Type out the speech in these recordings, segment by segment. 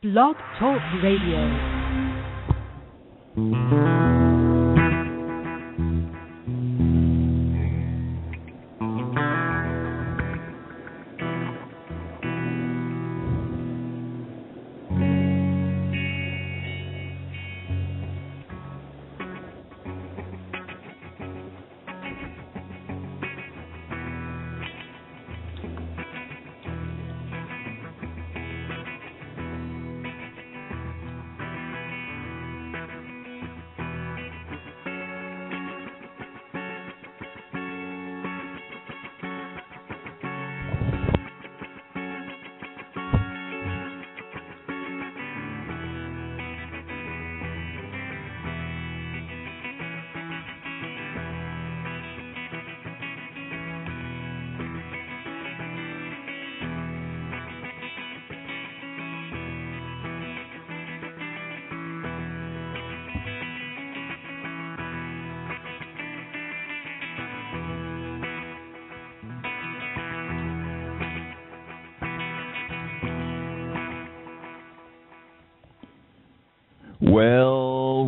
Blog Talk Radio.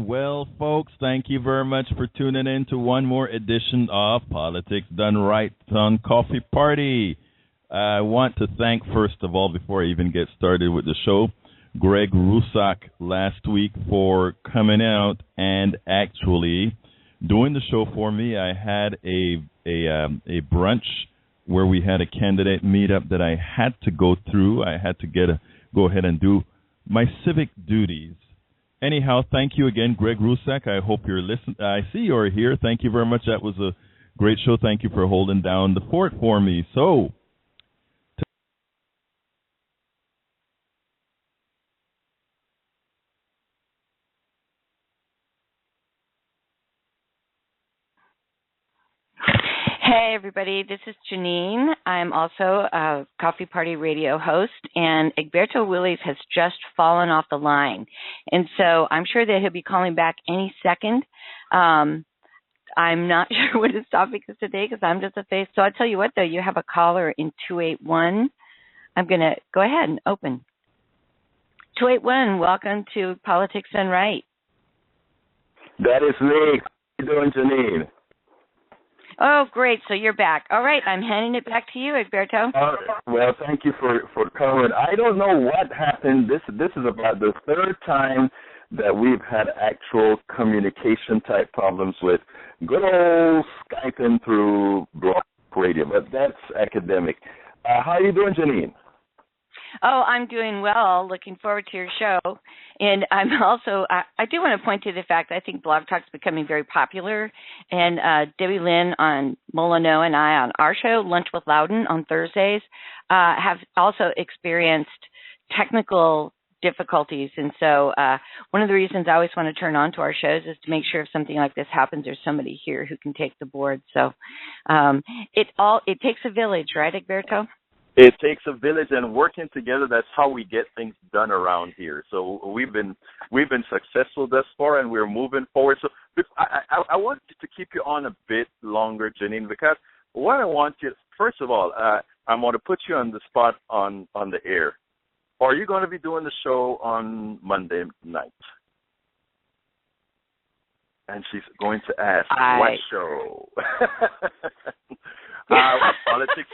Well, folks, thank you very much for tuning in to one more edition of Politics Done Right on Coffee Party. I want to thank, first of all, before I even get started with the show, Greg Rusak last week for coming out and actually doing the show for me. I had a brunch where we had a candidate meetup that I had to go through. I had to go ahead and do my civic duties. Anyhow, thank you again, Greg Rusak. I hope you're listening. I see you're here. Thank you very much. That was a great show. Thank you for holding down the fort for me. So, Hey, everybody. This is Janine. I'm also a Coffee Party radio host, and Egberto Willies has just fallen off the line. And so I'm sure that he'll be calling back any second. I'm not sure what his topic is today because I'm just a face. So I'll tell you what, though, you have a caller in 281. I'm going to go ahead and open. 281, welcome to Politics Done Right. That is me. How you doing, Janine? Oh, great. So you're back. All right. I'm handing it back to you, Egberto. Well, thank you for coming. I don't know what happened. This is about the third time that we've had actual communication type problems with good old Skyping through blog radio, but that's academic. How are you doing, Janine? Oh, I'm doing well. Looking forward to your show. And I'm also, I do want to point to the fact that I think Blog Talk's becoming very popular. And Debbie Lynn on Molyneux and I on our show, Lunch with Loudon on Thursdays, have also experienced technical difficulties. And so one of the reasons I always want to turn on to our shows is to make sure if something like this happens, there's somebody here who can take the board. So it takes a village, right, Egberto? It takes a village, and working together, that's how we get things done around here. So we've been successful thus far, and we're moving forward. So I want to keep you on a bit longer, Janine, because what I want you, first of all, I'm going to put you on the spot on the air. Are you going to be doing the show on Monday night? And she's going to ask, what show? Politics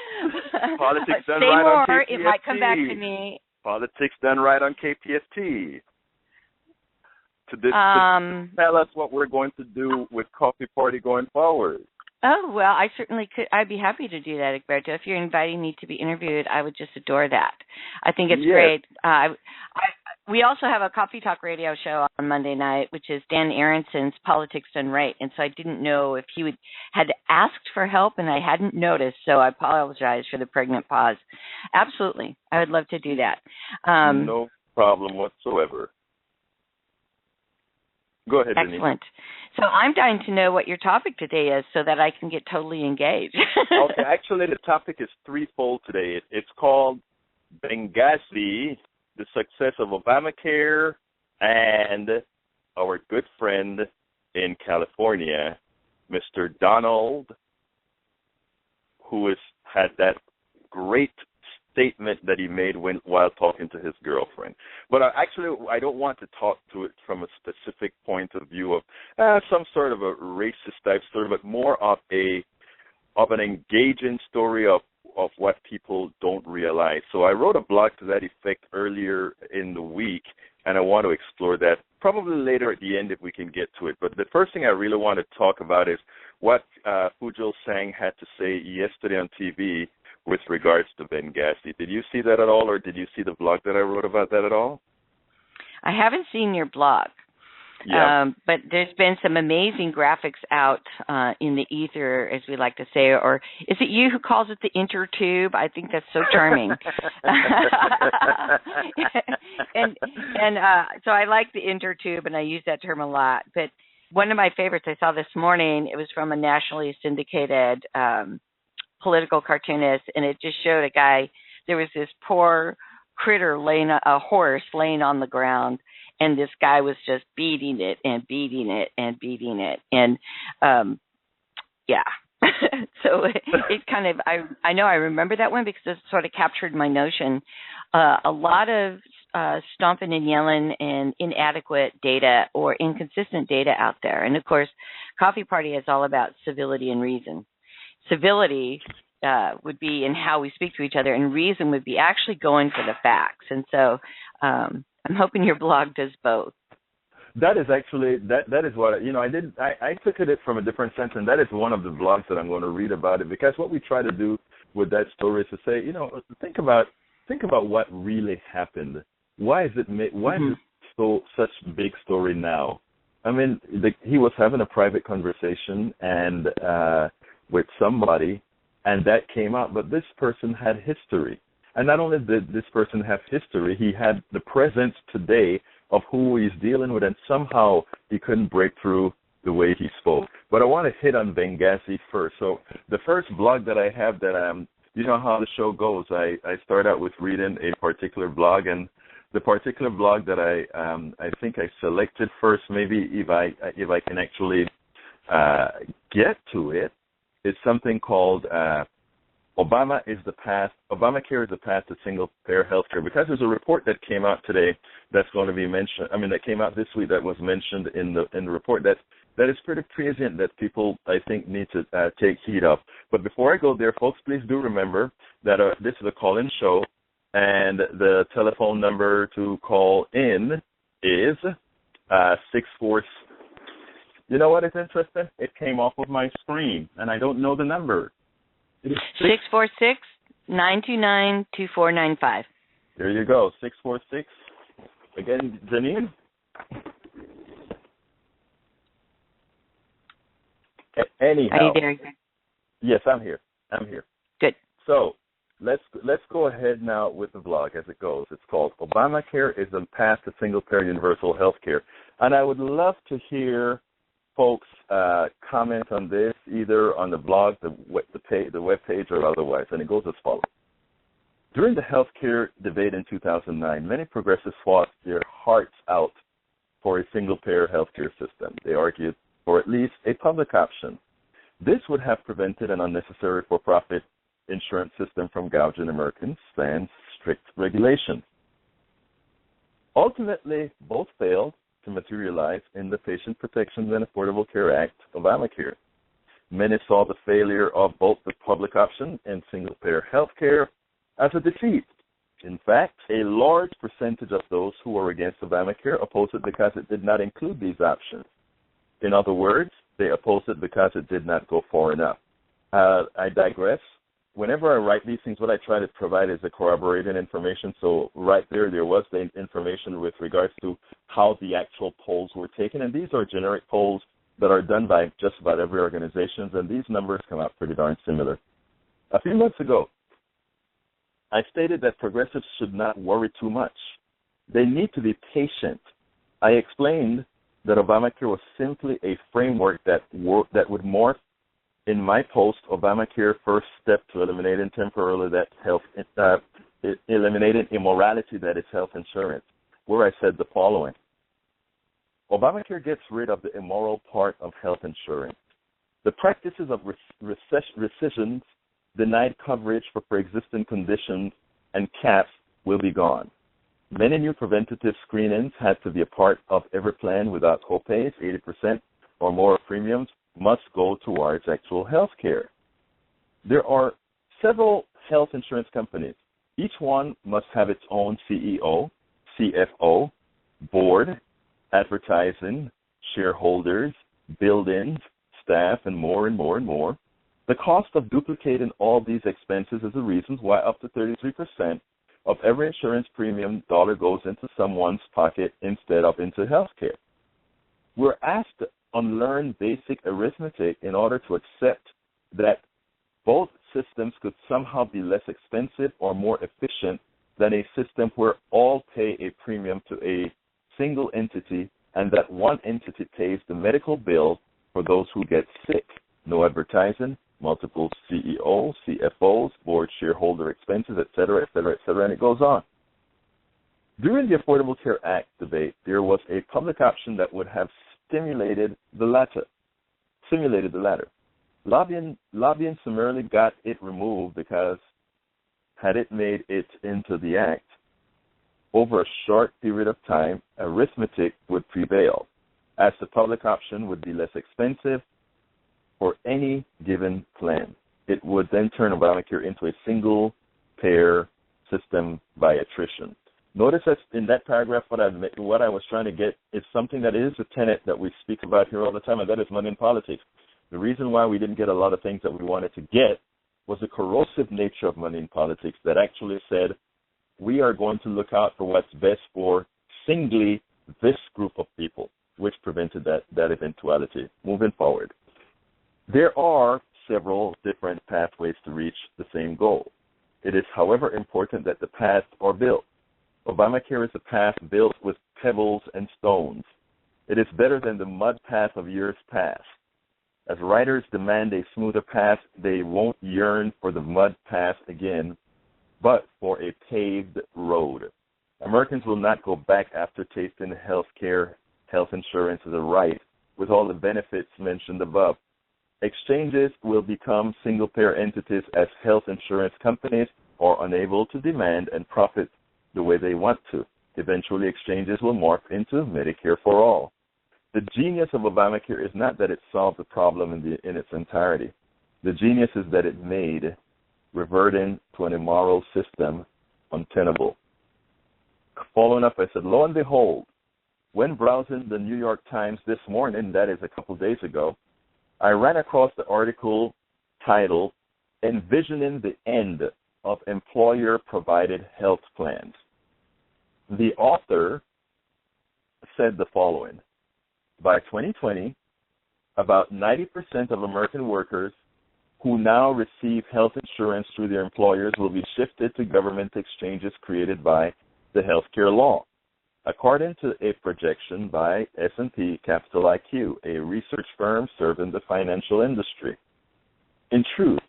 done right on KPFT. It might come back to me. Politics done right on KPFT. To tell us what we're going to do with Coffee Party going forward. Oh, well, I certainly could. I'd be happy to do that, Egberto. If you're inviting me to be interviewed, I would just adore that. I think it's great. We also have a Coffee Talk radio show on Monday night, which is Dan Aronson's Politics Done Right. And so I didn't know if he had asked for help, and I hadn't noticed, so I apologize for the pregnant pause. Absolutely. I would love to do that. No problem whatsoever. Go ahead, Denise. Excellent. So I'm dying to know what your topic today is so that I can get totally engaged. Okay, actually the topic is threefold today. It's called Benghazi, the success of Obamacare, and our good friend in California, Mr. Donald, who has had that great statement that he made while talking to his girlfriend. But I don't want to talk to it from a specific point of view of some sort of a racist type story, but more of an engaging story of what people don't realize. So I wrote a blog to that effect earlier in the week, and I want to explore that probably later at the end if we can get to it. But the first thing I really want to talk about is what Fugelsang had to say yesterday on TV with regards to Benghazi. Did you see that at all, or did you see the blog that I wrote about that at all? I haven't seen your blog. Yeah. But there's been some amazing graphics out in the ether, as we like to say, or is it you who calls it the intertube? I think that's so charming. and so I like the intertube, and I use that term a lot. But one of my favorites I saw this morning, it was from a nationally syndicated political cartoonist, and it just showed a guy, there was this poor critter a horse laying on the ground, and this guy was just beating it and beating it and beating it. And, so it kind of, I know I remember that one because it sort of captured my notion. A lot of stomping and yelling and inadequate data or inconsistent data out there. And, of course, Coffee Party is all about civility and reason. Civility would be in how we speak to each other, and reason would be actually going for the facts. And so I'm hoping your blog does both. That is actually, that is what, I took it from a different sense, and that is one of the blogs that I'm going to read about it, because what we try to do with that story is to say, think about what really happened. Why is it such a big story now? I mean, he was having a private conversation and with somebody, and that came out, but this person had history. And not only did this person have history, he had the presence today of who he's dealing with, and somehow he couldn't break through the way he spoke. But I want to hit on Benghazi first. So the first blog that I have that, you know how the show goes, I start out with reading a particular blog, and the particular blog that I think I selected first, maybe if I can actually get to it, is something called Obamacare is the path to single-payer health care, because there's a report that came out today that's going to be mentioned. I mean, that came out this week that was mentioned in the report that is pretty prescient that people, I think, need to take heed of. But before I go there, folks, please do remember that this is a call-in show, and the telephone number to call in is 64. You know what is interesting? It came off of my screen, and I don't know the number. 646-929-2495. There you go, 646. Again, Janine? Anyhow. Are you there? Yes, I'm here. Good. So let's go ahead now with the blog as it goes. It's called Obamacare is the path to single-payer universal health care. And I would love to hear folks comment on this, either on the blog, the web page, or otherwise, and it goes as follows. During the healthcare debate in 2009, many progressives fought their hearts out for a single-payer healthcare system. They argued for at least a public option. This would have prevented an unnecessary for-profit insurance system from gouging Americans and strict regulation. Ultimately, both failed to materialize in the Patient Protection and Affordable Care Act, Obamacare. Many saw the failure of both the public option and single-payer health care as a defeat. In fact, a large percentage of those who were against Obamacare opposed it because it did not include these options. In other words, they opposed it because it did not go far enough. I digress. Whenever I write these things, what I try to provide is a corroborated information. So right there was the information with regards to how the actual polls were taken. And these are generic polls that are done by just about every organization. And these numbers come out pretty darn similar. A few months ago, I stated that progressives should not worry too much. They need to be patient. I explained that Obamacare was simply a framework that would morph. In my post, Obamacare first step to eliminating eliminating immorality that is health insurance, where I said the following. Obamacare gets rid of the immoral part of health insurance. The practices of rescissions, denied coverage for pre-existing conditions, and caps will be gone. Many new preventative screenings had to be a part of every plan without copays. 80% or more of premiums must go towards actual health care. There are several health insurance companies. Each one must have its own CEO, CFO, board, advertising, shareholders, buildings, staff, and more and more and more. The cost of duplicating all these expenses is the reason why up to 33% of every insurance premium dollar goes into someone's pocket instead of into health care. We're asked to unlearn basic arithmetic in order to accept that both systems could somehow be less expensive or more efficient than a system where all pay a premium to a single entity and that one entity pays the medical bill for those who get sick. No advertising, multiple CEOs, CFOs, board shareholder expenses, et cetera, and it goes on. During the Affordable Care Act debate, there was a public option that would have simulated the latter. Lobbying summarily got it removed because had it made it into the act, over a short period of time, arithmetic would prevail, as the public option would be less expensive for any given plan. It would then turn Obamacare into a single-payer system by attrition. Notice that in that paragraph, what I was trying to get is something that is a tenet that we speak about here all the time, and that is money in politics. The reason why we didn't get a lot of things that we wanted to get was the corrosive nature of money in politics that actually said, we are going to look out for what's best for singly this group of people, which prevented that eventuality. Moving forward, there are several different pathways to reach the same goal. It is, however, important that the paths are built. Obamacare is a path built with pebbles and stones. It is better than the mud path of years past. As writers demand a smoother path, they won't yearn for the mud path again, but for a paved road. Americans will not go back after tasting health care, health insurance as a right, with all the benefits mentioned above. Exchanges will become single-payer entities as health insurance companies are unable to demand and profit the way they want to. Eventually, exchanges will morph into Medicare for all. The genius of Obamacare is not that it solved the problem in its entirety. The genius is that it made reverting to an immoral system untenable. Following up, I said, lo and behold, when browsing the New York Times this morning, that is a couple days ago, I ran across the article titled, Envisioning the End of Employer-Provided Health Plans. The author said the following: by 2020, about 90% of American workers who now receive health insurance through their employers will be shifted to government exchanges created by the healthcare law, according to a projection by S&P Capital IQ, a research firm serving the financial industry. In truth,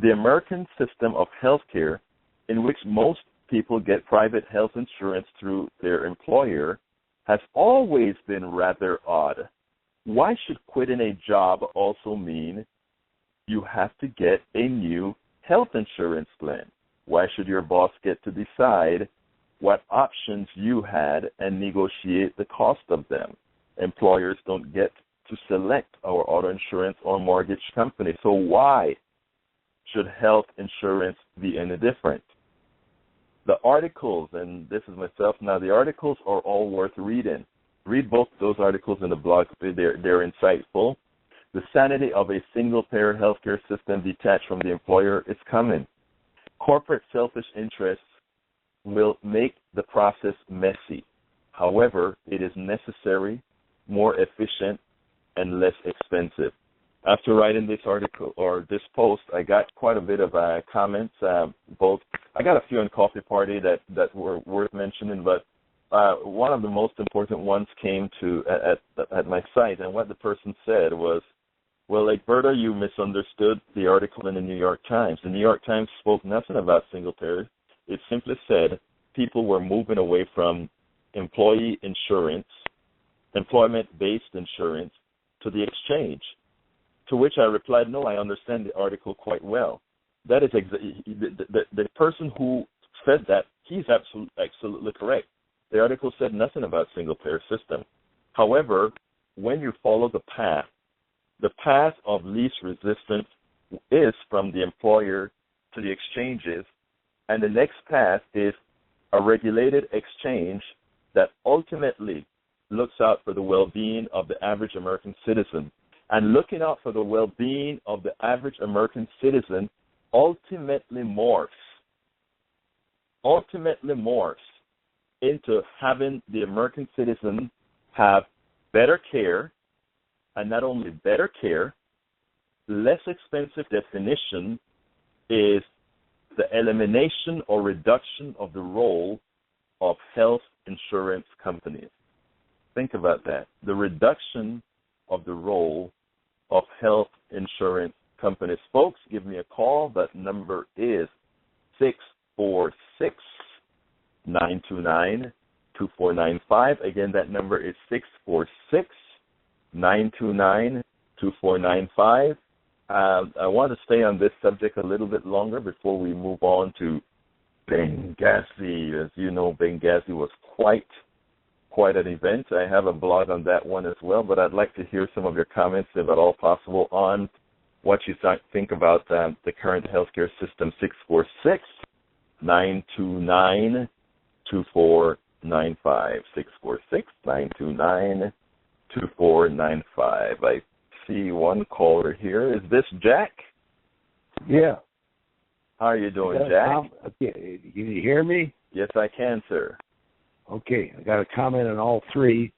the American system of healthcare, in which most people get private health insurance through their employer, has always been rather odd. Why should quitting a job also mean you have to get a new health insurance plan? Why should your boss get to decide what options you had and negotiate the cost of them? Employers don't get to select our auto insurance or mortgage company. So why should health insurance be any different? The articles, and this is myself now, the articles are all worth reading. Read both those articles in the blog. They're insightful. The sanity of a single-payer healthcare system detached from the employer is coming. Corporate selfish interests will make the process messy. However, it is necessary, more efficient, and less expensive. After writing this article or this post, I got quite a bit of comments. I got a few on Coffee Party that were worth mentioning, but one of the most important ones came to at my site, and what the person said was, well, like, Berta, you misunderstood the article in the New York Times. The New York Times spoke nothing about single payers. It simply said people were moving away from employee insurance, employment-based insurance, to the exchange. To which I replied, no, I understand the article quite well. That is the person who said that, he's absolutely correct. The article said nothing about single-payer system. However, when you follow the path of least resistance is from the employer to the exchanges, and the next path is a regulated exchange that ultimately looks out for the well-being of the average American citizen. And looking out for the well-being of the average American citizen ultimately morphs into having the American citizen have better care, and not only better care, less expensive definition is the elimination or reduction of the role of health insurance companies. Think about that. The reduction of the role of health insurance companies. Folks, give me a call. That number is 646-929-2495. Again, that number is 646-929-2495. I want to stay on this subject a little bit longer before we move on to Benghazi. As you know, Benghazi was quite an event. I have a blog on that one as well, but I'd like to hear some of your comments, if at all possible, on what you think about the current healthcare system. 646-929-2495. 646-929-2495. I see one caller here. Is this Jack? Yeah. How are you doing, Jack? Okay. Can you hear me? Yes, I can, sir. Okay. I got a comment on all three.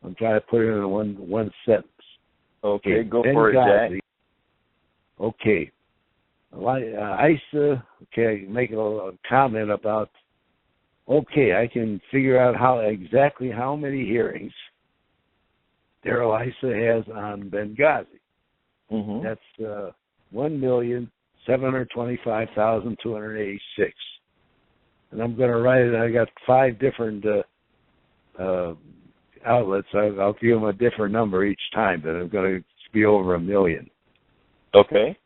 I'm trying to put it in one sentence. Okay, go for it, Jack. Okay. ISA, okay, make a comment about, okay, I can figure out exactly how many hearings Daryl Issa has on Benghazi. Mm-hmm. That's 1,725,286. And I'm going to write it. I got 5 different outlets. I'll give them a different number each time, but I'm going to be over 1 million. Okay.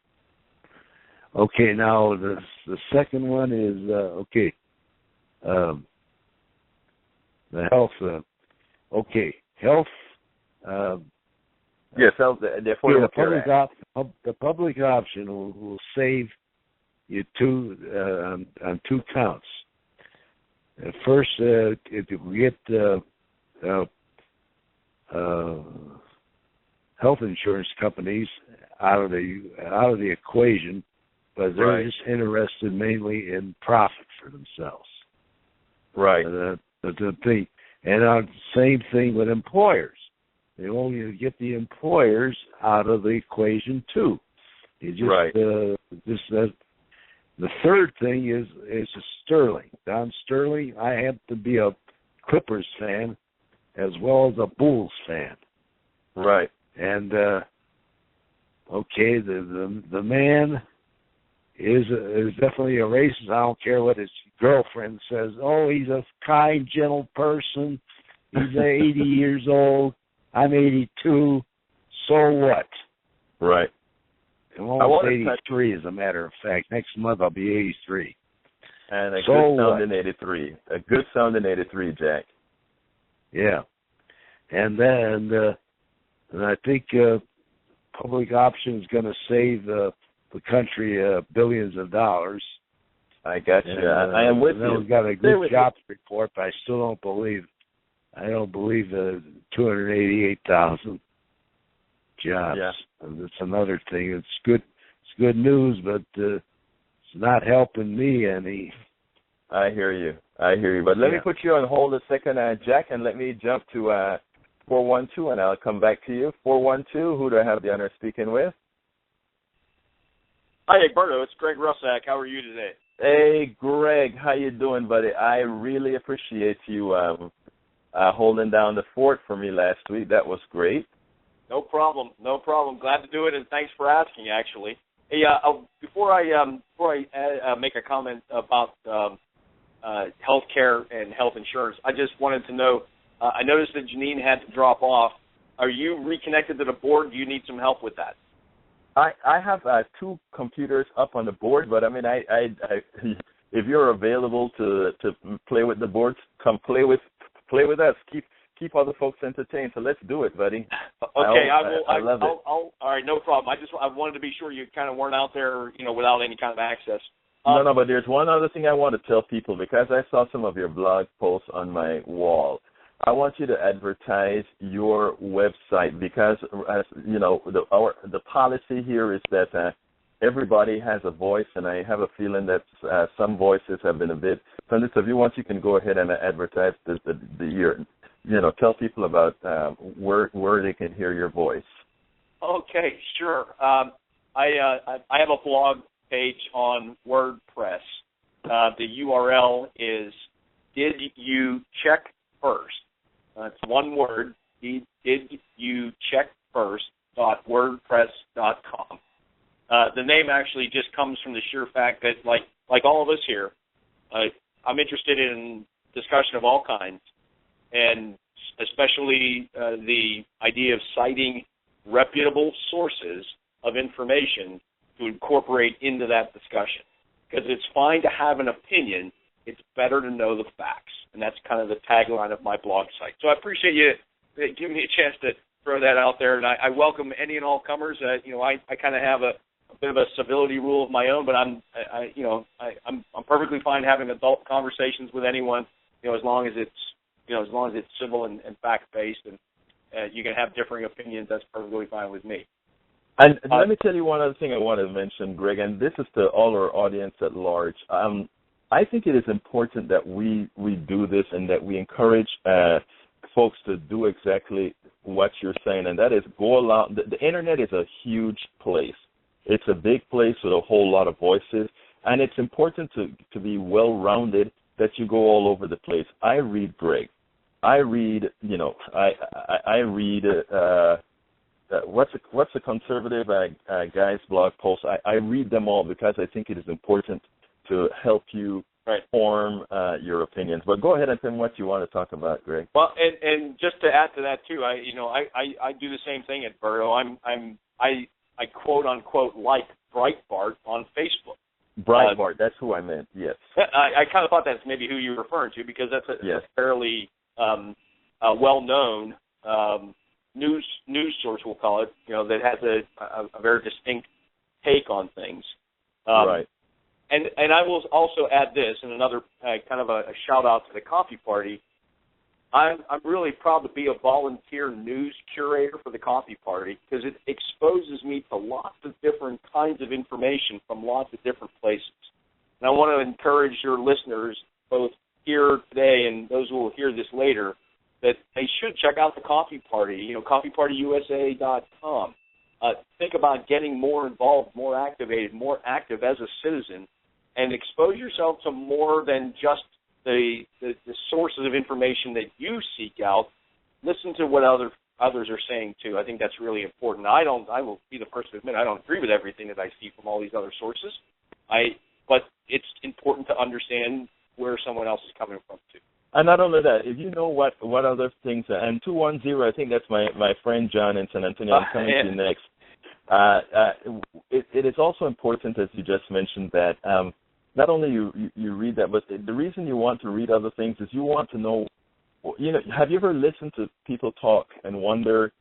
Okay, now the second one is, the health, health. Yes, the public option will save you on 2 counts. First, if you get health insurance companies out of the equation, but they're just interested mainly in profit for themselves. Right. The thing, and same thing with employers. They only get the employers out of the equation too. You just, the third thing is Sterling. Don Sterling. I happen to be a Clippers fan as well as a Bulls fan. Right. And the man is definitely a racist. I don't care what his girlfriend says. Oh, he's a kind, gentle person. He's 80 years old. I'm 82. So what? Right. I'm almost 83, as a matter of fact. Next month I'll be 83. And a good sounding 83. A good sounding 83, Jack. Yeah. And then and I think public option is going to save the country billions of dollars. I got you. I am with you. We've got a good jobs report, but I still don't believe. I don't believe the 288,000 jobs. Yeah. And that's another thing. It's good. It's good news, but it's not helping me any. I hear you. But let me put you on hold a second, Jack, and let me jump to 412, and I'll come back to you. 412. Who do I have the honor of speaking with? Hi, Egberto. It's Greg Russack. How are you today? Hey, Greg. How you doing, buddy? I really appreciate you holding down the fort for me last week. That was great. No problem. Glad to do it, and thanks for asking, actually. Hey, before I make a comment about health care and health insurance, I just wanted to know, I noticed that Janine had to drop off. Are you reconnected to the board? Do you need some help with that? I have 2 computers up on the board, but I mean, if you're available to play with the boards, come play with us. Keep other folks entertained. So let's do it, buddy. Okay, I love it. All right, no problem. I wanted to be sure you kind of weren't out there, without any kind of access. No, but there's one other thing I want to tell people, because I saw some of your blog posts on my wall. I want you to advertise your website, because, as you know, the policy here is that everybody has a voice, and I have a feeling that some voices have been a bit. So if you want, you can go ahead and advertise tell people about where they can hear your voice. Okay, sure. I have a blog page on WordPress. The URL is Did You Check First? It's one word. Did You Check First.wordpress.com. The name actually just comes from the sheer fact that, like all of us here, I'm interested in discussion of all kinds, and especially the idea of citing reputable sources of information to incorporate into that discussion. Because it's fine to have an opinion, it's better to know the facts. And that's kind of the tagline of my blog site. So I appreciate you giving me a chance to throw that out there, and I welcome any and all comers. I kind of have a bit of a civility rule of my own, but I'm perfectly fine having adult conversations with anyone, as long as it's civil and fact-based, and you can have differing opinions. That's perfectly fine with me. And let me tell you one other thing I want to mention, Greg, and this is to all our audience at large. I think it is important that we do this, and that we encourage folks to do exactly what you're saying, and that is go along. The Internet is a huge place. It's a big place with a whole lot of voices, and it's important to be well-rounded, that you go all over the place. I read Greg. I read, I read what's the conservative guy's blog post. I read them all, because I think it is important to help you form your opinions. But go ahead and tell me what you want to talk about, Greg. Well, and just to add to that too, I do the same thing at Burrow. I quote unquote like Breitbart on Facebook. Breitbart, that's who I meant. Yes. I kind of thought that's maybe who you were referring to, because that's a fairly well-known news source, we'll call it, that has a very distinct take on things. Right. And I will also add this, and another kind of a shout-out to the Coffee Party. I'm really proud to be a volunteer news curator for the Coffee Party, because it exposes me to lots of different kinds of information from lots of different places. And I want to encourage your listeners, both here today and those who will hear this later, that they should check out the Coffee Party, coffeepartyusa.com. Think about getting more involved, more activated, more active as a citizen, and expose yourself to more than just the sources of information that you seek out. Listen to what others are saying too. I think that's really important. I will be the first to admit I don't agree with everything that I see from all these other sources. But it's important to understand where someone else is coming from too. And not only that, if you know what other things are, and 210, I think that's my friend John in San Antonio. I'm coming to you next. It is also important, as you just mentioned, that not only you read that, but the reason you want to read other things is you want to know, have you ever listened to people talk and wonder,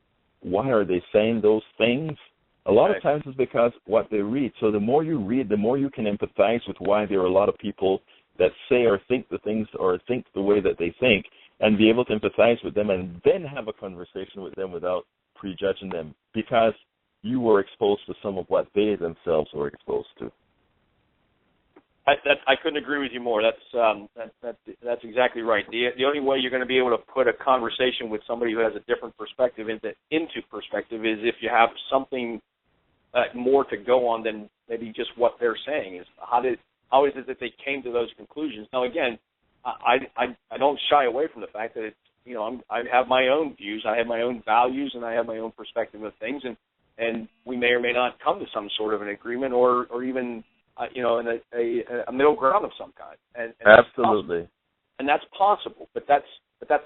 why are they saying those things? A lot of times it's because what they read. So the more you read, the more you can empathize with why there are a lot of people that say or think the things or think the way that they think, and be able to empathize with them, and then have a conversation with them without prejudging them, because you were exposed to some of what they themselves were exposed to. I couldn't agree with you more. That's exactly right. The only way you're going to be able to put a conversation with somebody who has a different perspective into perspective is if you have something more to go on than maybe just what they're saying. Is how is it that they came to those conclusions? Now, again, I don't shy away from the fact that I have my own views, I have my own values, and I have my own perspective of things, and we may or may not come to some sort of an agreement or even in a middle ground of some kind. And absolutely. That's possible, but that's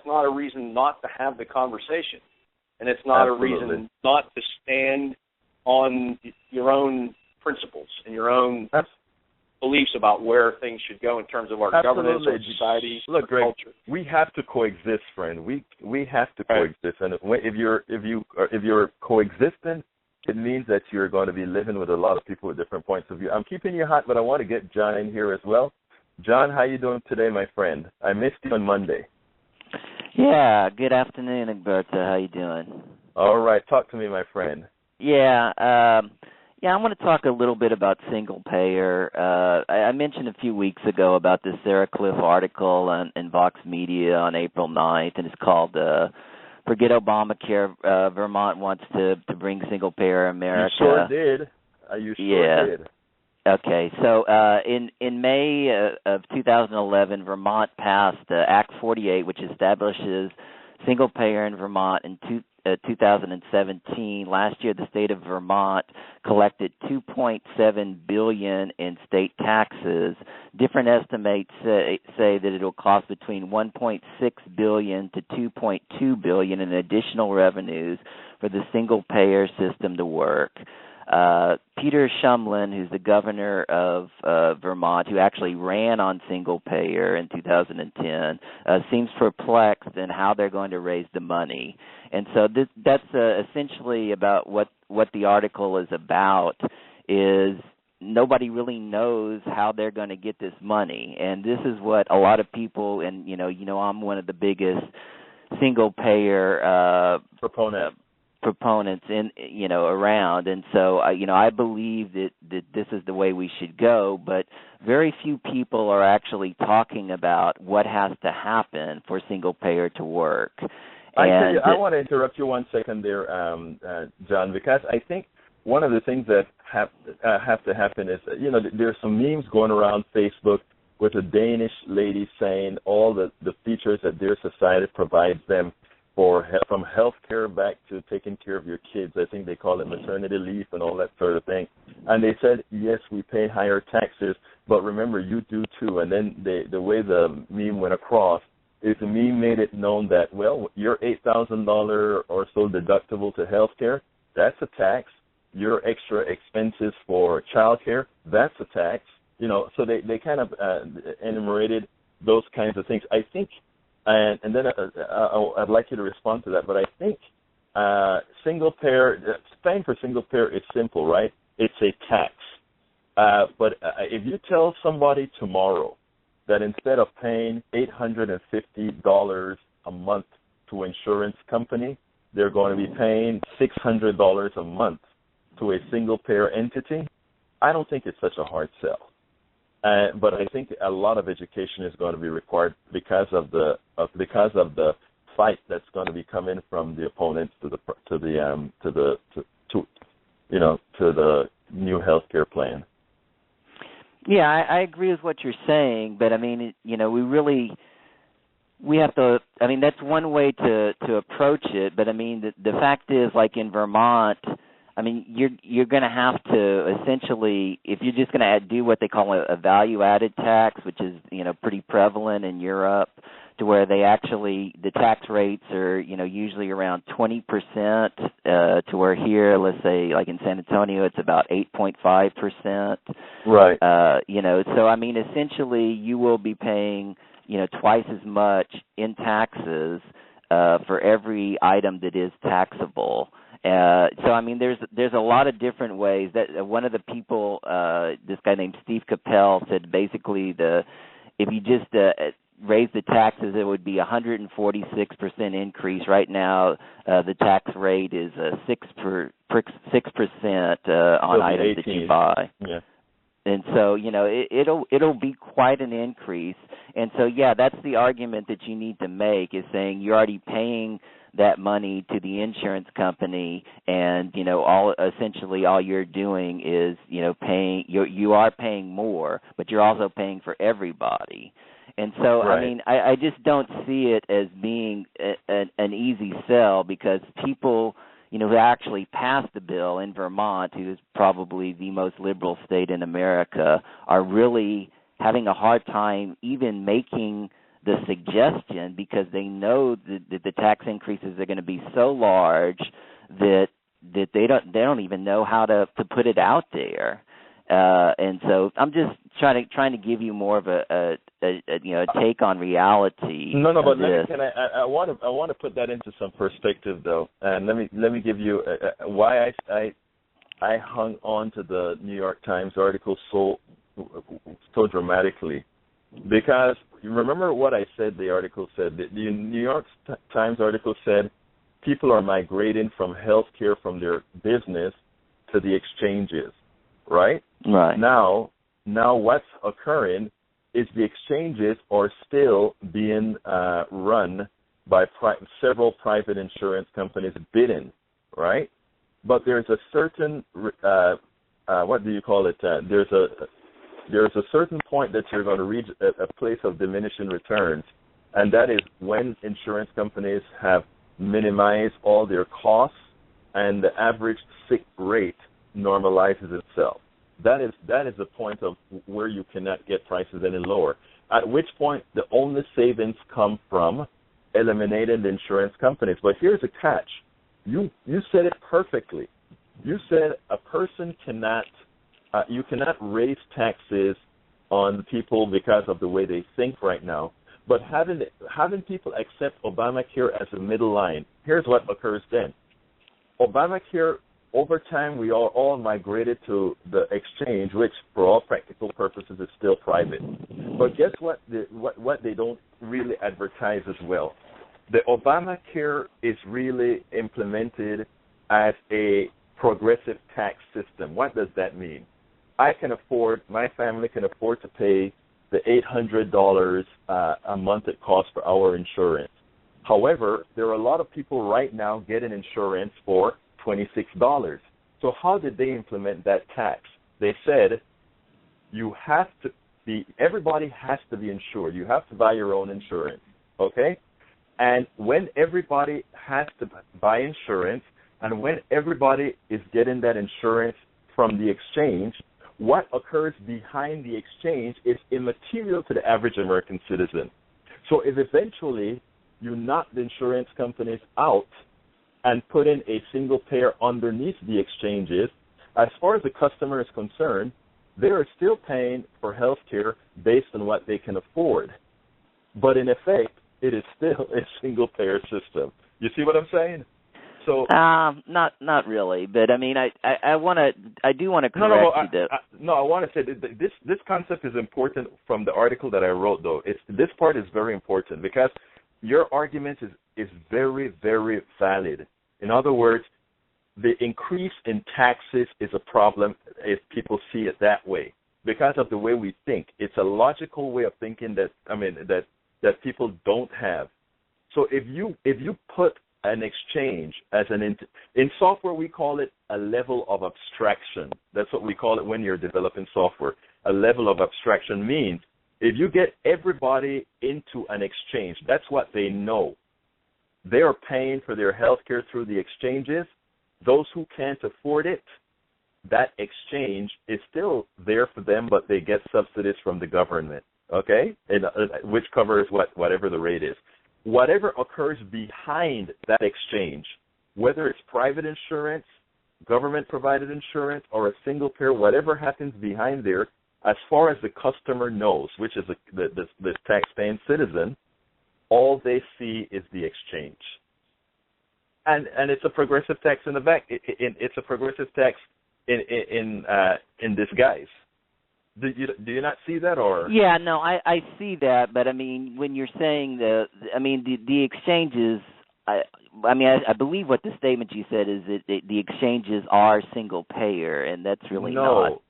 not a reason not to have the conversation, and it's not absolutely. a reason not to stand on your own principles and your own beliefs about where things should go in terms of our governance, our society, Look, Greg, culture. we have to coexist, friend. We have to coexist, and if you're coexisting, it means that you're going to be living with a lot of people with different points of view. I'm keeping you hot, but I want to get John in here as well. John, how you doing today, my friend? I missed you on Monday. Yeah, good afternoon, Egberto. How you doing? All right, talk to me, my friend. Yeah, I want to talk a little bit about single payer. I mentioned a few weeks ago about this Sarah Cliff article in Vox Media on April 9th, and it's called Forget Obamacare. Vermont wants to bring single payer America. You sure did. You sure did. Okay, so in May of 2011, Vermont passed Act 48, which establishes single payer in Vermont in 2017. Last year, the state of Vermont collected $2.7 billion in state taxes. Different estimates say that it will cost between $1.6 billion to $2.2 billion in additional revenues for the single payer system to work. Peter Shumlin, who's the governor of Vermont, who actually ran on single payer in 2010, seems perplexed in how they're going to raise the money. And so that's essentially about what the article is about, is nobody really knows how they're going to get this money. And this is what a lot of people, and you know, I'm one of the biggest single payer proponents around, and so I believe that this is the way we should go, but very few people are actually talking about what has to happen for single payer to work. I want to interrupt you 1 second there, John, because I think one of the things that have to happen is, there's some memes going around Facebook with a Danish lady saying all the features that their society provides them from health care back to taking care of your kids. I think they call it maternity leave and all that sort of thing. And they said, yes, we pay higher taxes, but remember, you do too. And then the way the meme went across is the meme made it known that, well, your $8,000 or so deductible to health care, that's a tax. Your extra expenses for child care, that's a tax. So they kind of enumerated those kinds of things. I think, and then I'd like you to respond to that, but I think single payer, paying for single payer is simple, right? It's a tax. But if you tell somebody tomorrow that instead of paying $850 a month to an insurance company, they're going to be paying $600 a month to a single payer entity, I don't think it's such a hard sell. But I think a lot of education is going to be required because of the fight that's going to be coming from the opponents to the new health care plan. Yeah, I agree with what you're saying, but I mean, we have to. I mean, that's one way to approach it. But I mean, the fact is, like in Vermont, I mean, you're going to have to essentially, if you're just going to do what they call a value-added tax, which is pretty prevalent in Europe, to where they actually, the tax rates are usually around 20%, to where here, let's say like in San Antonio, it's about 8.5%. Right. So I mean, essentially, you will be paying twice as much in taxes for every item that is taxable. So I mean, there's a lot of different ways. That one of the people, this guy named Steve Capel, said basically if you just raise the taxes, it would be 146% increase. Right now, the tax rate is 6% on items that you buy. Yeah. And so, it'll be quite an increase. And so, yeah, that's the argument that you need to make, is saying you're already paying that money to the insurance company, and essentially all you're doing is paying. You are paying more, but you're also paying for everybody. And so, right. I mean, I just don't see it as being an easy sell, because people who actually passed the bill in Vermont, who is probably the most liberal state in America, are really having a hard time even making the suggestion, because they know that the tax increases are going to be so large that they don't even know how to put it out there. And so I'm just trying to give you more of a take on reality. No, but I want to put that into some perspective though, and let me give you why I hung on to the New York Times article so dramatically, because you remember what I said. The article said the New York Times article said people are migrating from healthcare from their business to the exchanges. Right. Now what's occurring is the exchanges are still being run by several private insurance companies bidding, right? But there's a certain what do you call it? There's a certain point that you're going to reach a place of diminishing returns, and that is when insurance companies have minimized all their costs and the average sick rate normalizes itself. That is the point of where you cannot get prices any lower, at which point the only savings come from eliminating the insurance companies. But here's a catch. You said it perfectly. You said a person cannot you cannot raise taxes on people because of the way they think right now. But having people accept Obamacare as a middle line, here's what occurs then. Obamacare, over time, we are all migrated to the exchange, which, for all practical purposes, is still private. But guess what? What they don't really advertise as well. The Obamacare is really implemented as a progressive tax system. What does that mean? My family can afford to pay the $800 a month it costs for our insurance. However, there are a lot of people right now getting insurance for $26. So how did they implement that tax? They said everybody has to be insured. You have to buy your own insurance, okay? And when everybody has to buy insurance and when everybody is getting that insurance from the exchange, what occurs behind the exchange is immaterial to the average American citizen. So if eventually you knock the insurance companies out and put in a single payer underneath the exchanges, as far as the customer is concerned, they are still paying for health care based on what they can afford. But in effect, it is still a single payer system. You see what I'm saying? So not really, but I mean, I do want to correct you. I want to say that this concept is important from the article that I wrote, though. This part is very important because your argument is very, very valid. In other words, the increase in taxes is a problem if people see it that way because of the way we think. It's a logical way of thinking that people don't have. So if you put an exchange as in software, we call it a level of abstraction. That's what we call it when you're developing software. A level of abstraction means if you get everybody into an exchange, that's what they know. They are paying for their health care through the exchanges. Those who can't afford it, that exchange is still there for them, but they get subsidies from the government, okay, which covers whatever the rate is. Whatever occurs behind that exchange, whether it's private insurance, government-provided insurance, or a single payer, whatever happens behind there, as far as the customer knows, which is the tax-paying citizen, all they see is the exchange. And it's a progressive tax in the back. It's a progressive tax in disguise. Do you not see that, or? Yeah, no, I see that, but I mean, when you're saying the exchanges, I believe what the statement you said is that the exchanges are single payer, and that's really not.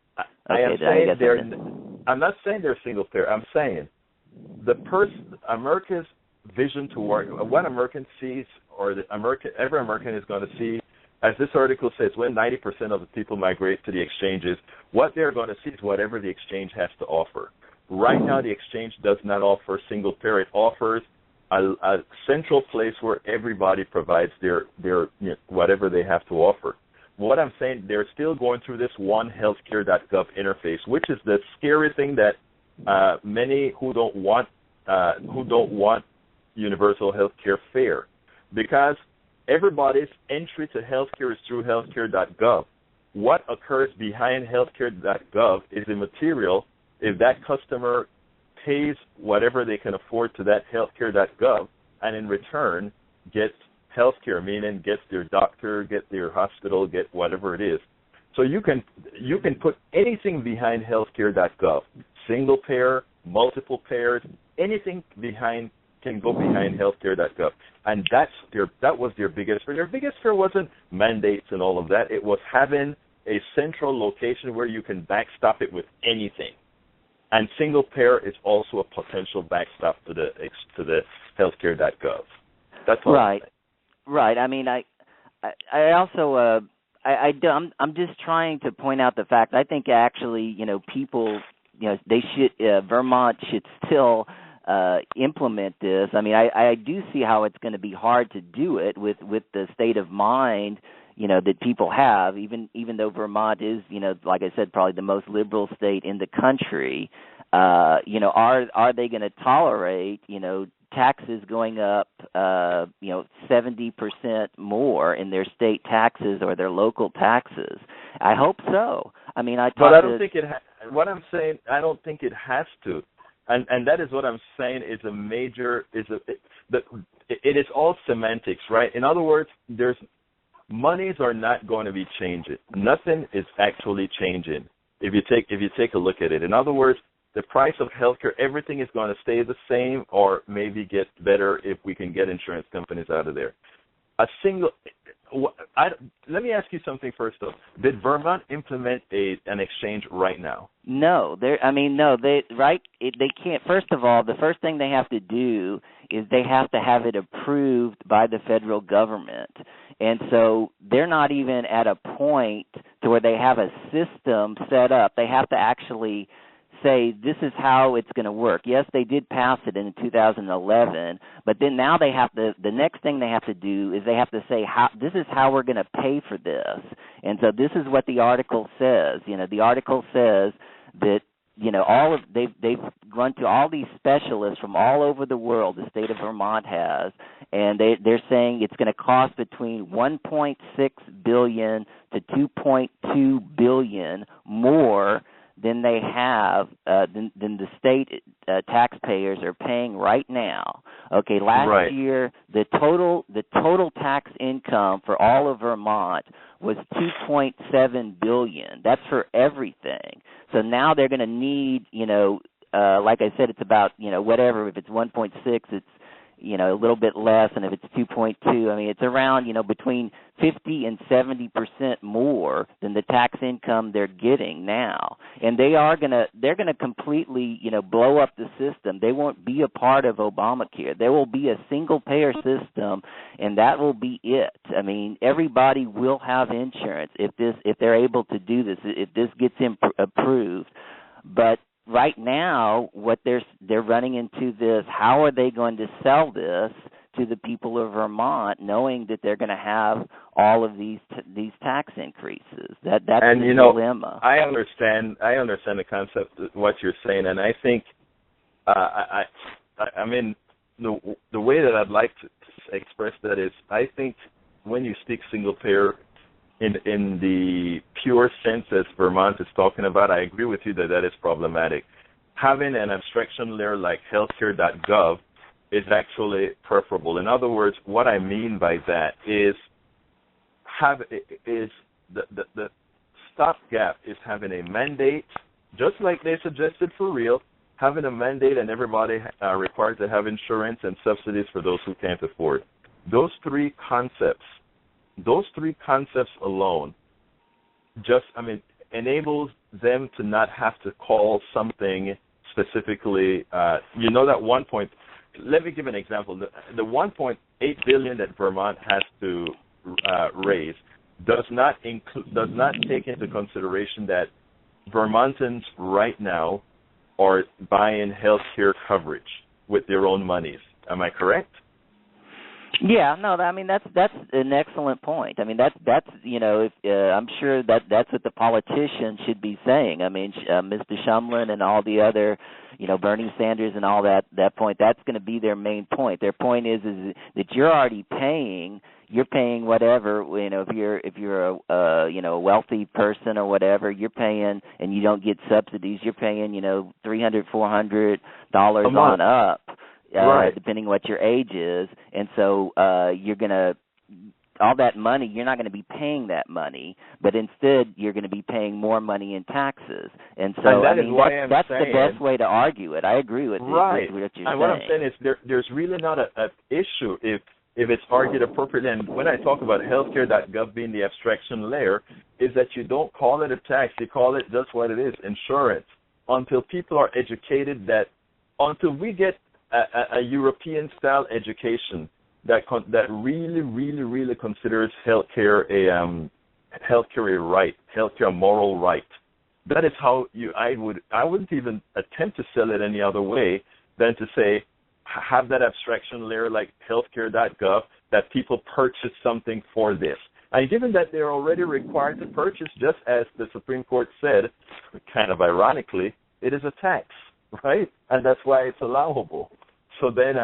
I'm not saying they're single payer. I'm saying America's vision toward what American sees, or every American is going to see. As this article says, when 90% of the people migrate to the exchanges, what they're going to see is whatever the exchange has to offer. Right now, the exchange does not offer single payer. It offers a central place where everybody provides their whatever they have to offer. What I'm saying, they're still going through this onehealthcare.gov interface, which is the scary thing that many who don't want universal health care fear, because everybody's entry to healthcare is through healthcare.gov. what occurs behind healthcare.gov is immaterial if that customer pays whatever they can afford to that healthcare.gov and in return gets healthcare, meaning gets their doctor, get their hospital, get whatever it is. So you can put anything behind healthcare.gov, single payer, multiple payers, anything behind can go behind healthcare.gov. And that was their biggest fear. Their biggest fear wasn't mandates and all of that. It was having a central location where you can backstop it with anything. And single payer is also a potential backstop to the healthcare.gov. That's all. Right. Right. I mean, I also I'm just trying to point out the fact. I think actually, people, they should Vermont should still implement this. I mean, I do see how it's going to be hard to do it with the state of mind, that people have, even though Vermont is, like I said, probably the most liberal state in the country. Are they going to tolerate, taxes going up, 70% more in their state taxes or their local taxes? I hope so. I mean, but I don't think it. What I'm saying, I don't think it has to, and that is what I'm saying is a major it is all semantics, right? In other words, monies are not going to be changing. Nothing is actually changing if you take a look at it. In other words, the price of healthcare, everything is going to stay the same or maybe get better if we can get insurance companies out of there. Let me ask you something first, though. Did Vermont implement an exchange right now? No, they can't. First of all, the first thing they have to do is they have to have it approved by the federal government. And so they're not even at a point to where they have a system set up. They have to actually say this is how it's going to work. Yes, they did pass it in 2011, but then now they have to. The next thing they have to do is they have to say this is how we're going to pay for this. And so this is what the article says. The article says that they've run to all these specialists from all over the world. The state of Vermont has, and they're saying it's going to cost between $1.6 billion to $2.2 billion more than they have than the state taxpayers are paying right now. Okay, last year the total tax income for all of Vermont was $2.7 billion. That's for everything. So now they're going to need, like I said, it's about whatever. If it's 1.6, it's a little bit less, and if it's 2.2, I mean it's around between 50 and 70% more than the tax income they're getting now, and they're gonna completely blow up the system. They won't be a part of Obamacare. There will be a single payer system, and that will be it. I mean, everybody will have insurance if they're able to do this, if this gets approved, but right now, what they're running into this. How are they going to sell this to the people of Vermont, knowing that they're going to have all of these tax increases? That's the dilemma. I understand the concept of what you're saying, and I think, I mean, the way that I'd like to express that is, I think when you speak single payer in the pure sense as Vermont is talking about, I agree with you that is problematic. Having an abstraction layer like healthcare.gov is actually preferable. In other words, what I mean by that is the stopgap is having a mandate, just like they suggested for real, having a mandate and everybody required to have insurance and subsidies for those who can't afford. Those three concepts alone enables them to not have to call something specifically. That 1 point. Let me give an example. The $1.8 billion that Vermont has to raise does not take into consideration that Vermontans right now are buying health care coverage with their own monies. Am I correct? Yeah, no, I mean that's an excellent point. I mean that's I'm sure that's what the politicians should be saying. I mean, Mr. Shumlin and all the other, Bernie Sanders and all that point. That's going to be their main point. Their point is that you're already paying, you're paying whatever, if you're a wealthy person or whatever, you're paying, and you don't get subsidies, you're paying, $300, $400 on up, right. depending what your age is. And so you're going to, all that money, you're not going to be paying that money, but instead you're going to be paying more money in taxes. And so, that's the best way to argue it. I agree with right. what you're saying. And what I'm saying is there's really not an issue if it's argued appropriately. And when I talk about healthcare.gov being the abstraction layer, is that you don't call it a tax, you call it just what it is, insurance, until people are educated until we get a European-style education that really, really, really considers healthcare a right, healthcare a moral right. That is how I wouldn't even attempt to sell it any other way than to say have that abstraction layer like healthcare.gov that people purchase something for this. And given that they're already required to purchase, just as the Supreme Court said, kind of ironically, it is a tax, right? And that's why it's allowable. So then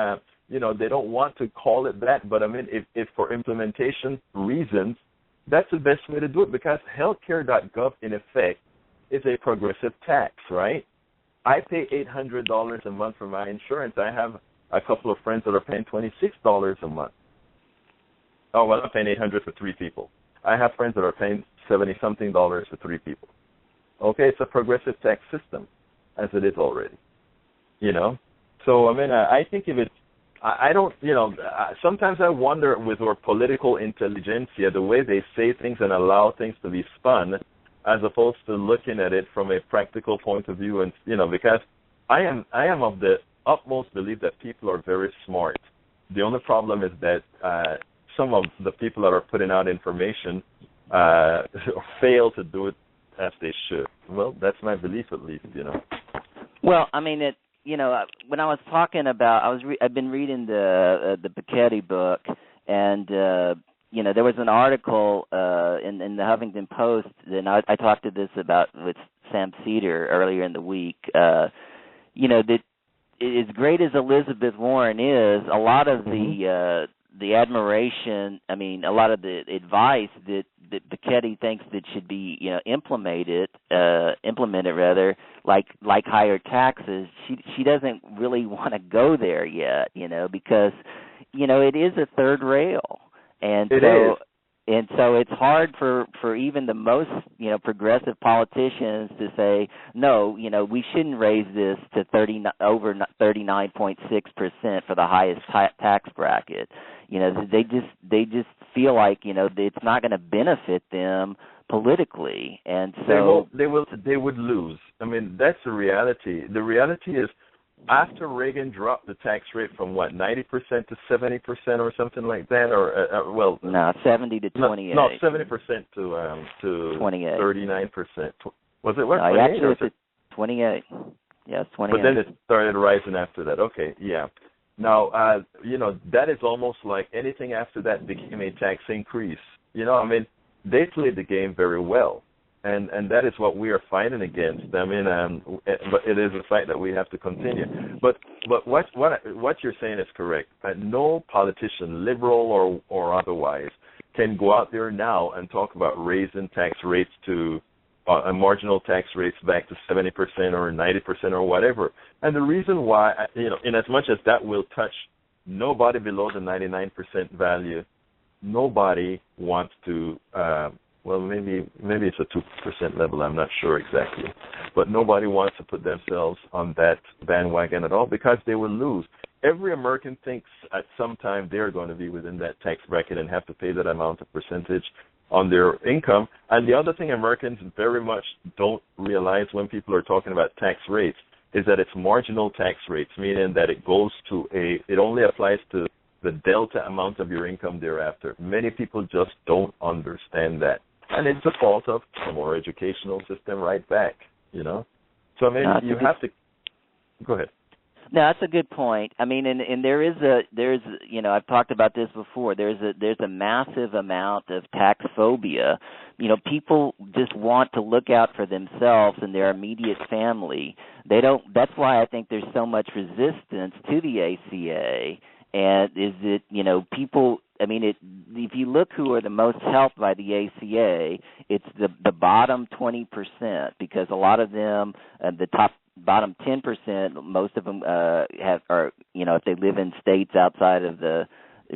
they don't want to call it that, but I mean, if for implementation reasons, that's the best way to do it, because healthcare.gov, in effect, is a progressive tax, right? I pay $800 a month for my insurance. I have a couple of friends that are paying $26 a month. Oh, well, I'm paying $800 for 3 people. I have friends that are paying $70-something for 3 people. Okay, it's a progressive tax system, as it is already, So, I mean, I think if it's, I don't, sometimes I wonder with our political intelligentsia, the way they say things and allow things to be spun, as opposed to looking at it from a practical point of view. And, because I am of the utmost belief that people are very smart. The only problem is that some of the people that are putting out information fail to do it as they should. Well, that's my belief, at least, Well, I mean, when I was talking about, I've been reading the Piketty book, and there was an article in the Huffington Post, and I talked to this about with Sam Cedar earlier in the week. That as great as Elizabeth Warren is, a lot of the admiration, I mean, a lot of the advice that Piketty thinks that should be, implemented rather, like higher taxes. She doesn't really want to go there yet, because, it is a third rail, and so it's hard for even the most, progressive politicians to say, no, we shouldn't raise this to over 39.6% for the highest tax bracket. They just feel like, it's not going to benefit them politically, and so they would lose. I mean, that's the reality. The reality is, after Reagan dropped the tax rate from 90% to 70% or something like that, or 70 to 28. No, 70% to 28. 39%. Was it what? No, 28 actually, it's 28. Yes, 28. But then it started rising after that. Okay, yeah. Now, that is almost like anything after that became a tax increase. I mean, they played the game very well. And that is what we are fighting against. I mean, but it is a fight that we have to continue. But what you're saying is correct. No politician, liberal or otherwise, can go out there now and talk about raising tax rates to marginal tax rates back to 70% or 90% or whatever. And the reason why, in as much as that will touch nobody below the 99% value, nobody wants to. Well, maybe it's a 2% level. I'm not sure exactly, but nobody wants to put themselves on that bandwagon at all because they will lose. Every American thinks at some time they're going to be within that tax bracket and have to pay that amount of percentage on their income. And the other thing Americans very much don't realize when people are talking about tax rates is that it's marginal tax rates, meaning that it only applies to the delta amount of your income thereafter. Many people just don't understand that. And it's the fault of the more educational system right back, So, I mean, you have to... Go ahead. No, that's a good point. I mean, and there's I've talked about this before. There's a massive amount of tax phobia. People just want to look out for themselves and their immediate family. That's why I think there's so much resistance to the ACA. And is it, people, I mean, if you look who are the most helped by the ACA, it's the bottom 20%, because a lot of them, the bottom 10%, most of them if they live in states outside of the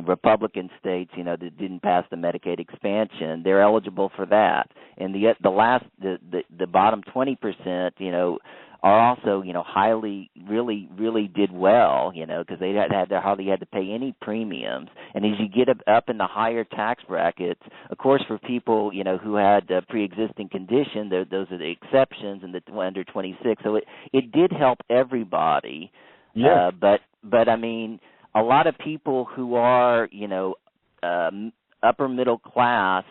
Republican states, that didn't pass the Medicaid expansion, they're eligible for that. And the bottom 20%, are also, highly, really did well, because they hardly had to pay any premiums. And as you get up in the higher tax brackets, of course, for people, who had a pre-existing condition, those are the exceptions, and the under 26. So it did help everybody. Yeah. But I mean, a lot of people who are, upper middle class,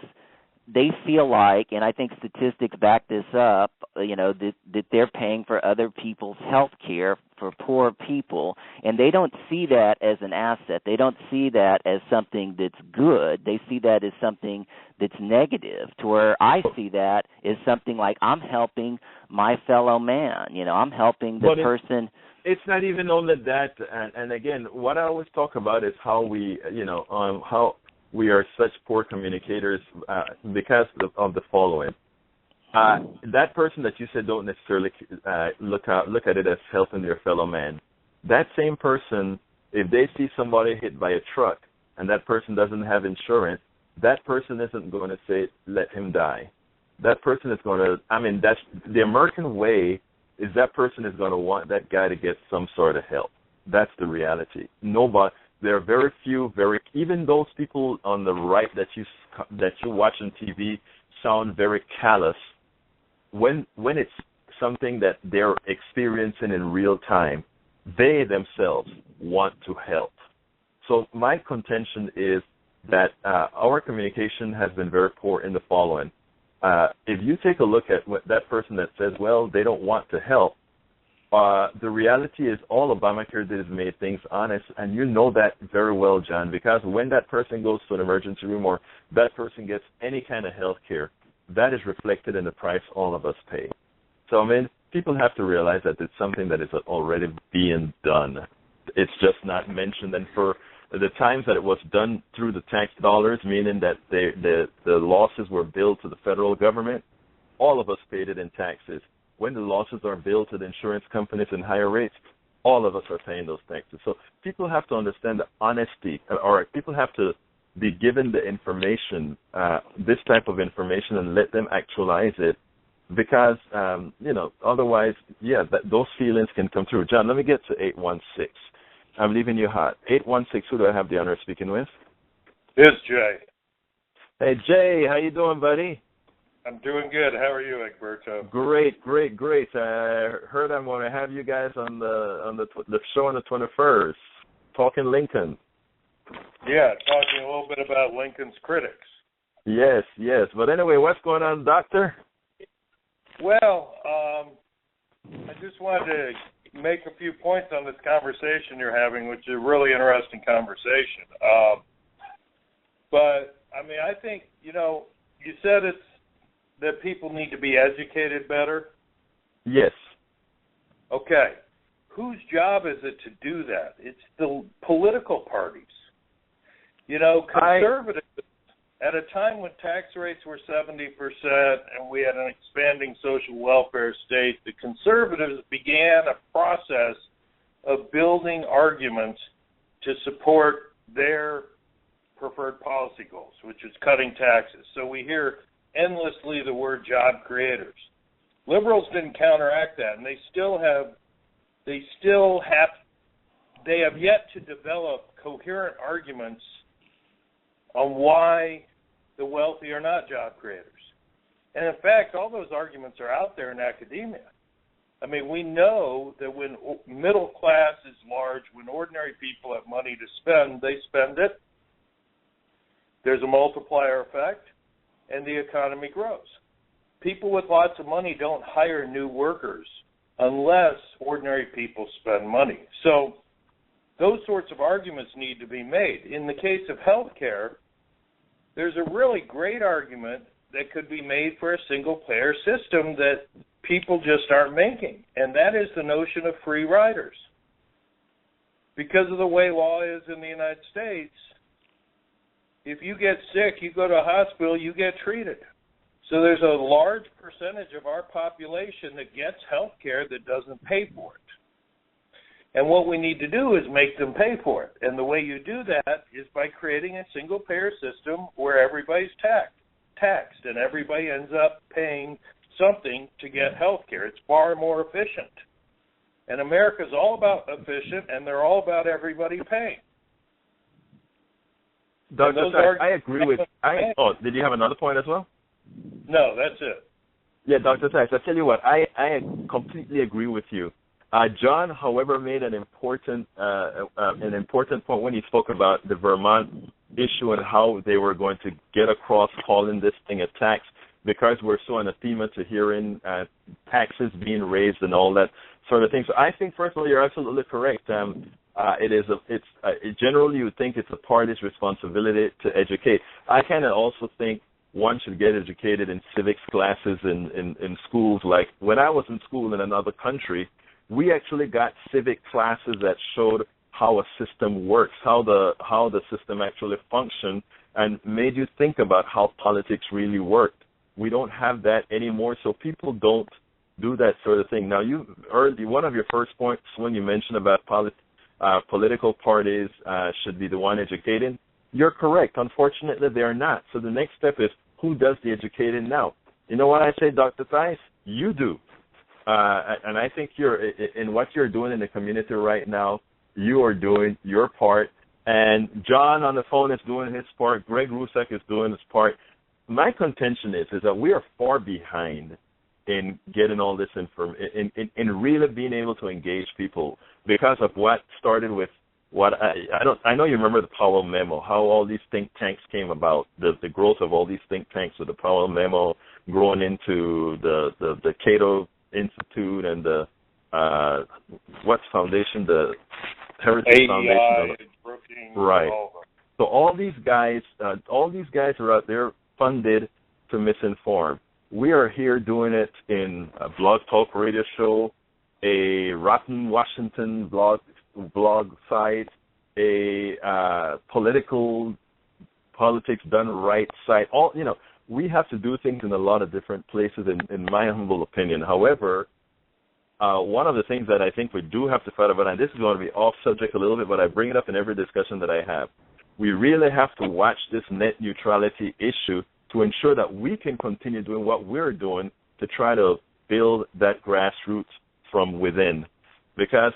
they feel like, and I think statistics back this up, that they're paying for other people's health care for poor people, and they don't see that as an asset. They don't see that as something that's good. They see that as something that's negative, to where I see that as something like, I'm helping my fellow man. I'm helping the person. It's not even only that, and again, what I always talk about is how we, how we are such poor communicators because of the following. That person that you said don't necessarily look at it as helping their fellow man. That same person, if they see somebody hit by a truck and that person doesn't have insurance, that person isn't going to say, let him die. That person is going to, that's the American way, is that person is going to want that guy to get some sort of help. That's the reality. There are very few, even those people on the right that you watch on TV sound very callous. When it's something that they're experiencing in real time, they themselves want to help. So my contention is that our communication has been very poor in the following. If you take a look at that person that says, well, they don't want to help, the reality is all Obamacare did is made things honest, and you know that very well, John, because when that person goes to an emergency room or that person gets any kind of health care, that is reflected in the price all of us pay. So, people have to realize that it's something that is already being done. It's just not mentioned. And for the times that it was done through the tax dollars, meaning that the losses were billed to the federal government, all of us paid it in taxes. When the losses are billed to the insurance companies in higher rates, all of us are paying those taxes. So people have to understand the honesty, or people have to be given the information, this type of information, and let them actualize it, because, otherwise, those feelings can come through. John, let me get to 816. I'm leaving you hot. 816, who do I have the honor of speaking with? It's Jay. Hey, Jay, how you doing, buddy? I'm doing good. How are you, Egberto? Great. I heard I'm going to have you guys on the show on the 21st, talking Lincoln. Yeah, talking a little bit about Lincoln's critics. Yes. But anyway, what's going on, Doctor? Well, I just wanted to make a few points on this conversation you're having, which is a really interesting conversation. But, I think, you said it's that people need to be educated better? Yes. Okay. Whose job is it to do that? It's the political parties. Conservatives, at a time when tax rates were 70% and we had an expanding social welfare state, the conservatives began a process of building arguments to support their preferred policy goals, which is cutting taxes. So we hear endlessly the word job creators. Liberals didn't counteract that, and they have yet to develop coherent arguments on why the wealthy are not job creators. And in fact, all those arguments are out there in academia. We know that when middle class is large, when ordinary people have money to spend, they spend it. There's a multiplier effect, and the economy grows. People with lots of money don't hire new workers unless ordinary people spend money. So those sorts of arguments need to be made. In the case of health care, there's a really great argument that could be made for a single-payer system that people just aren't making, and that is the notion of free riders. Because of the way law is in the United States, if you get sick, you go to a hospital, you get treated. So there's a large percentage of our population that gets health care that doesn't pay for it. And what we need to do is make them pay for it. And the way you do that is by creating a single-payer system where everybody's taxed, and everybody ends up paying something to get health care. It's far more efficient. And America's all about efficient, and they're all about everybody paying. Dr. Sachs, I agree with. Did you have another point as well? No, that's it. Yeah, Dr. Sachs, I tell you what, I completely agree with you. John, however, made an important point when he spoke about the Vermont issue and how they were going to get across calling this thing a tax, because we're so anathema to hearing taxes being raised and all that sort of thing. So I think, first of all, you're absolutely correct. Generally you would think it's a party's responsibility to educate. I kind of also think one should get educated in civics classes in schools. Like when I was in school in another country, we actually got civic classes that showed how a system works, how the system actually functioned, and made you think about how politics really worked. We don't have that anymore, so people don't do that sort of thing. Now, one of your first points when you mentioned about political parties should be the one educating, you're correct. Unfortunately, they're not. So the next step is, who does the educating now? You know what I say, Dr. Theis? You do. And I think in what you're doing in the community right now, you are doing your part. And John on the phone is doing his part. Greg Rusak is doing his part. My contention is that we are far behind in getting all this information, in really being able to engage people, because of what started with what I know you remember the Powell Memo, how all these think tanks came about, the growth of all these think tanks with the Powell Memo growing into the Cato Institute and the foundation, the Heritage AEI, Foundation, Brookings, right? all So all these guys are out there funded to misinform. We are here doing it in a blog talk radio show, a Rotten Washington blog site, a politics done right site. We have to do things in a lot of different places, in my humble opinion. However, one of the things that I think we do have to fight about, and this is going to be off subject a little bit, but I bring it up in every discussion that I have, we really have to watch this net neutrality issue to ensure that we can continue doing what we're doing to try to build that grassroots from within. Because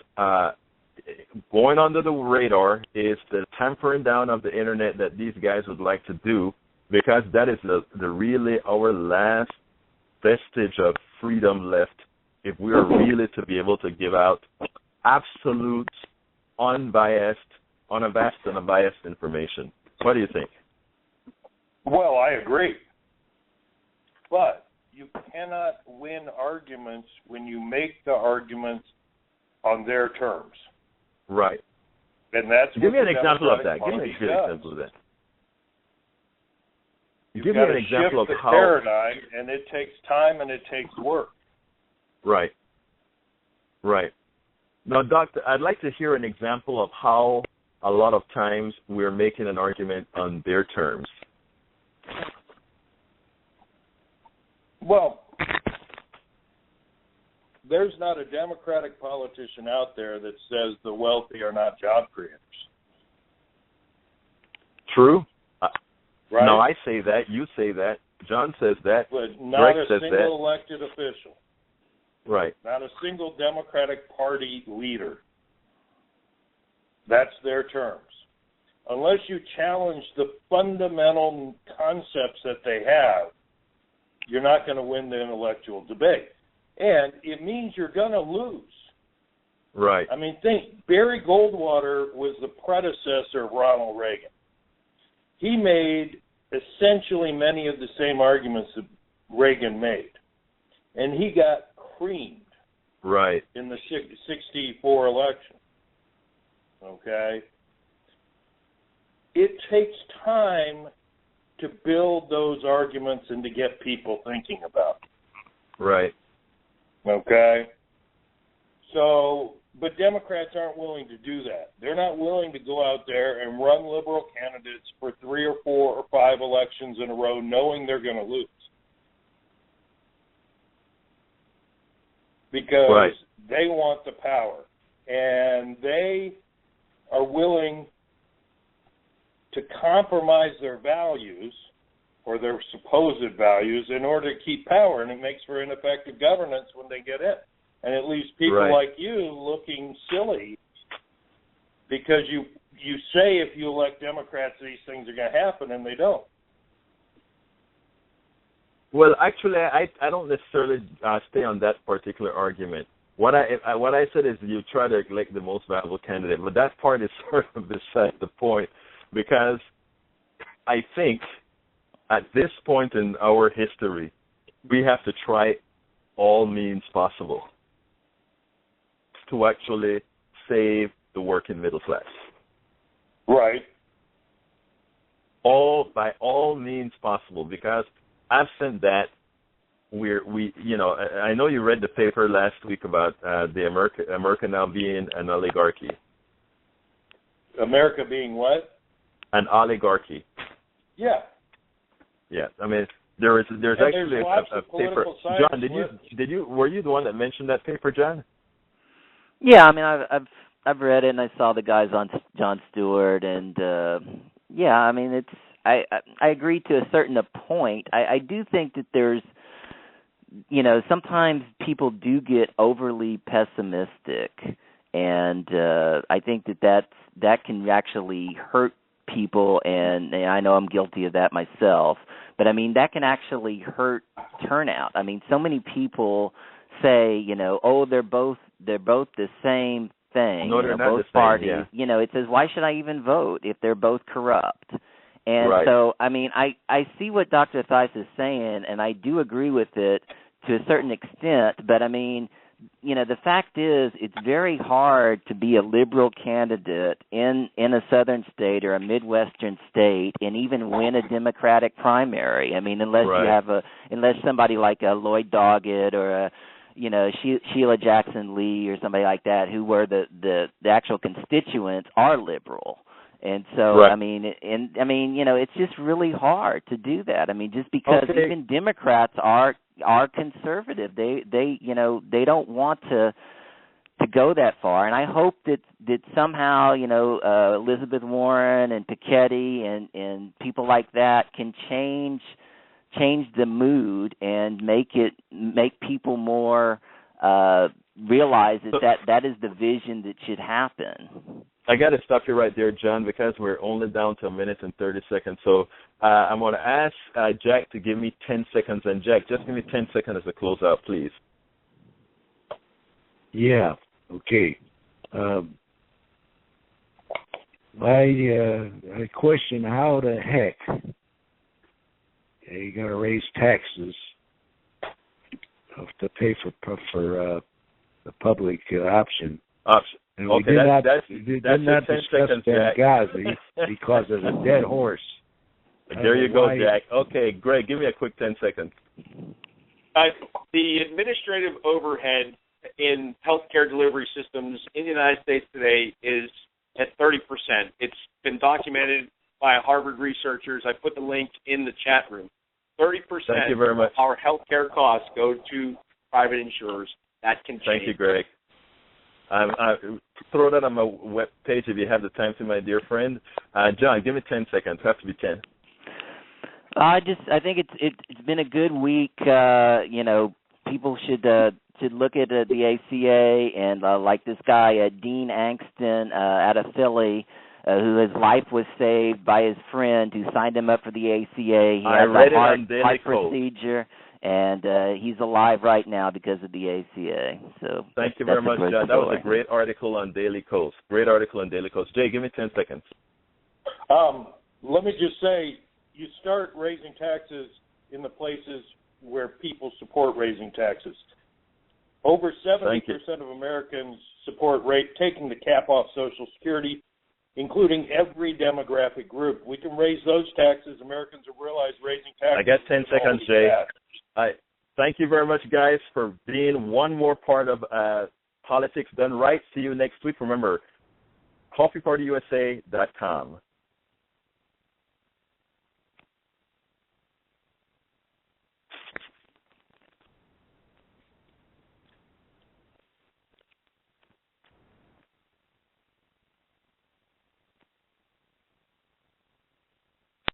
going under the radar is the tampering down of the internet that these guys would like to do, because that is the really our last vestige of freedom left, if we are really to be able to give out absolute, unbiased information. What do you think? Well, I agree. But you cannot win arguments when you make the arguments on their terms. Right. And that's Give me an example of Democratic that. Give me a good Party example of that. Give me an example of how. Paradigm, and it takes time and it takes work. Right. Right. Now, Doctor, I'd like to hear an example of how a lot of times we're making an argument on their terms. Well, there's not a Democratic politician out there that says the wealthy are not job creators. True. Right? No, I say that. You say that. John says that. But not Greg a says single that. elected official. Right. Not a single Democratic Party leader. That's their terms. Unless you challenge the fundamental concepts that they have, you're not going to win the intellectual debate. And it means you're going to lose. Right. I mean, think, Barry Goldwater was the predecessor of Ronald Reagan. He made essentially many of the same arguments that Reagan made. And he got creamed. Right. In the 64 election. Okay? It takes time to build those arguments and to get people thinking about them. Right. Okay? So But Democrats aren't willing to do that. They're not willing to go out there and run liberal candidates for 3 or 4 or 5 elections in a row knowing they're going to lose. Because they want the power. And they are willing to compromise their values or their supposed values in order to keep power, and it makes for ineffective governance when they get in. And it leaves people like you looking silly because you say if you elect Democrats these things are going to happen, and they don't. Well, actually, I don't necessarily stay on that particular argument. What I said is you try to elect the most valuable candidate, but that part is sort of beside the point, because I think at this point in our history, we have to try all means possible to actually save the working middle class. Right. By all means possible, because absent that, I know you read the paper last week about the America now being an oligarchy. America being what? An oligarchy. Yeah. Yeah. I mean, there's actually a paper. John, were you the one that mentioned that paper, John? Yeah, I mean, I've read it, and I saw the guys on Jon Stewart, and yeah, I mean, it's I agree to a certain point. I do think that there's, sometimes people do get overly pessimistic, and I think that can actually hurt people, and I know I'm guilty of that myself. But I mean, that can actually hurt turnout. I mean, so many people say, they're both the same thing. No, they're not both the same, parties. yeah. It says, why should I even vote if they're both corrupt? And so, I mean, I see what Dr. Theis is saying, and I do agree with it to a certain extent. But I mean, the fact is, it's very hard to be a liberal candidate in a southern state or a Midwestern state and even win a Democratic primary. I mean, unless you have unless somebody like a Lloyd Doggett or a Sheila Jackson Lee or somebody like that, who were the actual constituents, are liberal. And so, I mean, it's just really hard to do that. I mean, just because even Democrats are conservative, they don't want to go that far. And I hope that somehow, Elizabeth Warren and Piketty and people like that can change the mood and make people more realize that is the vision that should happen. I got to stop you right there, John, because we're only down to 1 minute and 30 seconds. So I'm going to ask Jack to give me 10 seconds. And Jack, just give me 10 seconds as a closeout, please. Yeah. Okay. I question how the heck are you going to raise taxes to pay for the public option. And we did not discuss Benghazi because of the dead horse. There you go, Jack. Okay, Greg, give me a quick 10 seconds. The administrative overhead in healthcare delivery systems in the United States today is at 30%. It's been documented by Harvard researchers. I put the link in the chat room. 30% Thank you very much. of our healthcare costs go to private insurers. That can change. Thank you, Greg. Throw that on my web page if you have the time to, my dear friend. John, give me 10 seconds. It has to be 10. I think it's been a good week. People should look at the ACA and like this guy Dean Angston out of Philly, whose life was saved by his friend who signed him up for the ACA. He has a heart procedure, and he's alive right now because of the ACA. So thank you very much, John. That was a great article on Daily Kos. Jay, give me 10 seconds. Let me just say, you start raising taxes in the places where people support raising taxes. Over 70% of Americans support taking the cap off Social Security, including every demographic group. We can raise those taxes. Americans have realized raising taxes. I got 10 seconds, Jay. Thank you very much, guys, for being one more part of Politics Done Right. See you next week. Remember, coffeepartyusa.com.